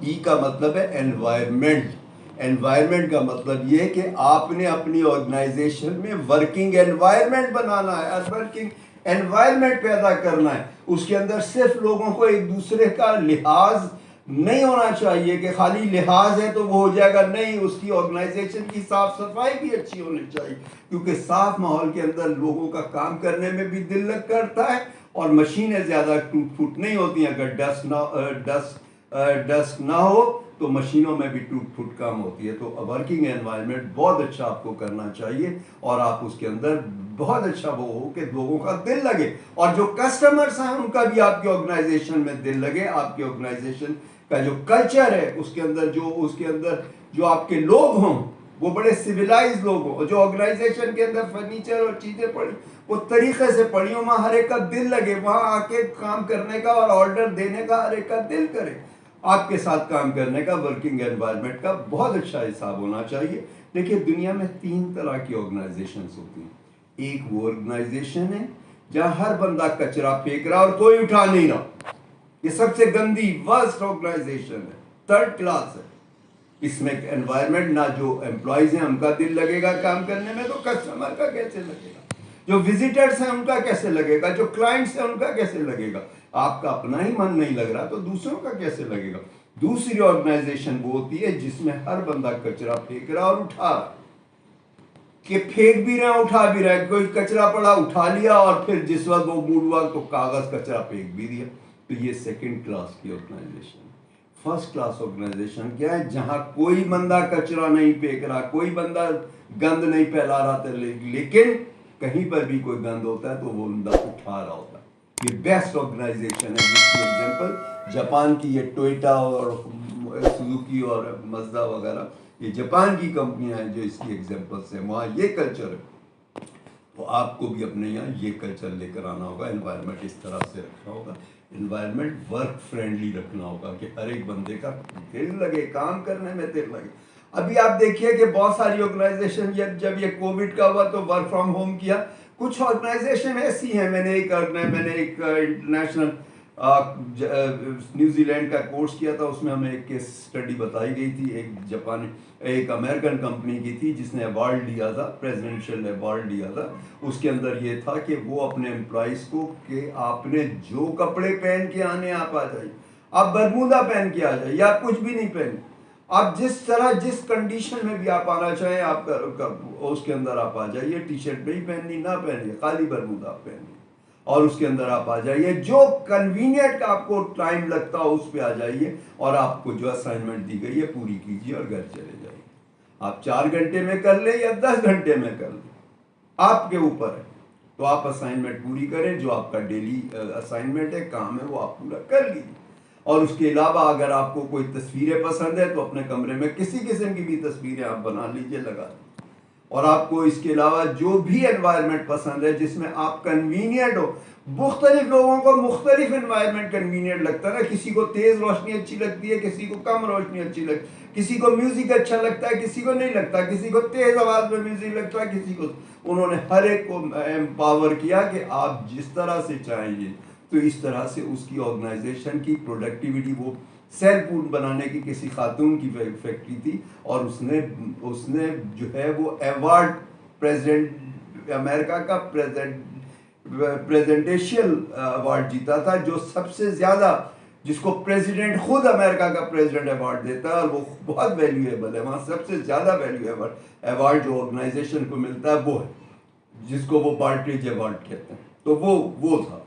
ای کا مطلب ہے انوائرمنٹ. انوائرمنٹ کا مطلب یہ ہے کہ آپ نے اپنی آرگنائزیشن میں ورکنگ انوائرمنٹ بنانا ہے, ورکنگ انوائرمنٹ پیدا کرنا ہے. اس کے اندر صرف لوگوں کو ایک دوسرے کا لحاظ نہیں ہونا چاہیے کہ خالی لحاظ ہے تو وہ ہو جائے گا, نہیں, اس کی آرگنائزیشن کی صاف صفائی بھی اچھی ہونی چاہیے, کیونکہ صاف ماحول کے اندر لوگوں کا کام کرنے میں بھی دل لگ کرتا ہے اور مشینیں زیادہ ٹوٹ پھوٹ نہیں ہوتی ہیں. اگر ڈسٹ نہ ہو تو مشینوں میں بھی ٹوٹ پھوٹ کم ہوتی ہے. تو ورکنگ انوائرمنٹ بہت اچھا آپ کو کرنا چاہیے اور آپ اس کے اندر بہت اچھا وہ ہو کہ لوگوں کا دل لگے, اور جو کسٹمرز ہیں ان کا بھی آپ کی آرگنائزیشن میں دل لگے. آپ کی آرگنائزیشن کا جو کلچر ہے اس کے اندر جو آپ کے لوگ ہوں وہ بڑے سویلائز لوگ ہوں, اور جو آرگنائزیشن کے اندر فرنیچر اور چیزیں پڑی وہ طریقے سے پڑی ہوں, وہاں ہر ایک کا دل لگے, وہاں آ کے کام کرنے کا اور آرڈر دینے کا ہر ایک کا دل کرے. آپ کے ساتھ کام کرنے کا ورکنگ انوائرمنٹ کا بہت اچھا حساب ہونا چاہیے. دیکھیے دنیا میں 3 طرح کی آرگنائزیشنز ہوتی ہیں. ایک وہ آرگنائزیشن ہے جہاں ہر بندہ کچرا پھینک رہا اور کوئی اٹھا نہیں رہا, یہ سب سے گندی ورسٹ آرگنائزیشن ہے, 3rd کلاس ہے. اس میں انوائرمنٹ نہ جو امپلائیز ہیں ان کا دل لگے گا کام کرنے میں, تو کسٹمر کا کیسے لگے گا, جو وزٹرز ہیں ان کا کیسے لگے گا, جو کلائنٹس ہیں ان کا کیسے لگے گا. آپ کا اپنا ہی من نہیں لگ رہا تو دوسروں کا کیسے لگے گا. دوسری آرگنائزیشن وہ ہوتی ہے جس میں ہر بندہ کچرا پھینک رہا اور اٹھا رہا, کہ پھینک بھی رہا اٹھا بھی رہا, کوئی کچرا پڑا اٹھا لیا اور پھر جس وقت وہ موڈ ہوا تو کاغذ کچرا پھینک بھی دیا. تو یہ 2nd کلاس کی آرگنائزیشن. 1st کلاس آرگنائزیشن کیا ہے, جہاں کوئی بندہ کچرا نہیں پھینک رہا, کوئی بندہ گند نہیں پھیلا رہا تھا, لیکن کہیں پر بھی کوئی گند ہوتا ہے تو وہ بندہ اٹھا رہا ہوتا ہے. یہ بیسٹ آرگنائزیشن ہے, جس کی ایگزامپل جاپان کی یہ ٹوئٹا اور سوزوکی اور مزدا وغیرہ, یہ جاپان کی کمپنیاں ہیں جو اس کی ایگزامپلس ہیں. وہاں یہ کلچر ہے, تو آپ کو بھی اپنے یہاں یہ کلچر لے کر آنا ہوگا. انوائرمنٹ اس طرح سے رکھنا ہوگا, انوائرمنٹ ورک فرینڈلی رکھنا ہوگا کہ ہر ایک بندے کا دل لگے, کام کرنے میں دل لگے. ابھی آپ دیکھیے کہ بہت ساری آرگنائزیشن جب یہ کووڈ کا ہوا تو ورک فرام ہوم کیا. کچھ آرگنائزیشن ایسی ہیں, میں نے ایک انٹرنیشنل نیوزی لینڈ کا کورس کیا تھا, اس میں ہمیں ایک کیس اسٹڈی بتائی گئی تھی. ایک امریکن کمپنی کی تھی جس نے ایوارڈ لیا تھا, پریزیڈنشیل ایوارڈ لیا تھا. اس کے اندر یہ تھا کہ وہ اپنے امپلائیز کو کہ آپ نے جو کپڑے پہن کے آنے آپ آ جائیے, آپ برمودا پہن کے آ جائیے, آپ کچھ بھی نہیں پہنے, آپ جس طرح جس کنڈیشن میں بھی آپ آنا چاہیں آپ اس کے اندر آپ آ جائیے. ٹی شرٹ نہیں پہننی نہ پہنیے, خالی برمودا آپ پہنیے اور اس کے اندر آپ آ جائیے. جو کنوینئنٹ آپ کو ٹائم لگتا ہو اس پہ آ جائیے, اور آپ کو جو اسائنمنٹ دی گئی ہے پوری کیجیے اور گھر چلے جائیے. آپ 4 گھنٹے میں کر لیں یا 10 گھنٹے میں کر لیں, آپ کے اوپر ہے. تو آپ اسائنمنٹ پوری کریں, جو آپ کا ڈیلی اسائنمنٹ ہے, کام ہے, وہ آپ پورا کر لیجیے. اور اس کے علاوہ اگر آپ کو کوئی تصویریں پسند ہے تو اپنے کمرے میں کسی قسم کی بھی تصویریں آپ بنا لیجیے, لگا دیجیے. اور آپ کو اس کے علاوہ جو بھی انوائرمنٹ پسند ہے جس میں آپ کنوینئنٹ ہو, مختلف لوگوں کو مختلف انوائرمنٹ کنوینئنٹ لگتا ہے نا. کسی کو تیز روشنی اچھی لگتی ہے, کسی کو کم روشنی اچھی لگتی ہے, کسی کو میوزک اچھا لگتا ہے, کسی کو نہیں لگتا, کسی کو تیز آواز میں میوزک لگتا ہے, کسی کو. انہوں نے ہر ایک کو امپاور کیا کہ آپ جس طرح سے چاہیں گے تو اس طرح سے اس کی آرگنائزیشن کی پروڈکٹیوٹی. وہ سیل فوڈ بنانے کی کسی خاتون کی فیکٹری تھی, اور اس نے جو ہے وہ ایوارڈ پریزیڈنٹ امریکہ کا پریزنٹیشل ایوارڈ جیتا تھا, جو سب سے زیادہ, جس کو پریزیڈنٹ خود امریکہ کا پریزیڈنٹ ایوارڈ دیتا ہے, اور وہ بہت ویلیویبل ہے. وہاں سب سے زیادہ ویلیویبل ایوارڈ جو آرگنائزیشن کو ملتا ہے وہ ہے جس کو وہ بارٹریج ایوارڈ کہتے ہیں. تو وہ تھا.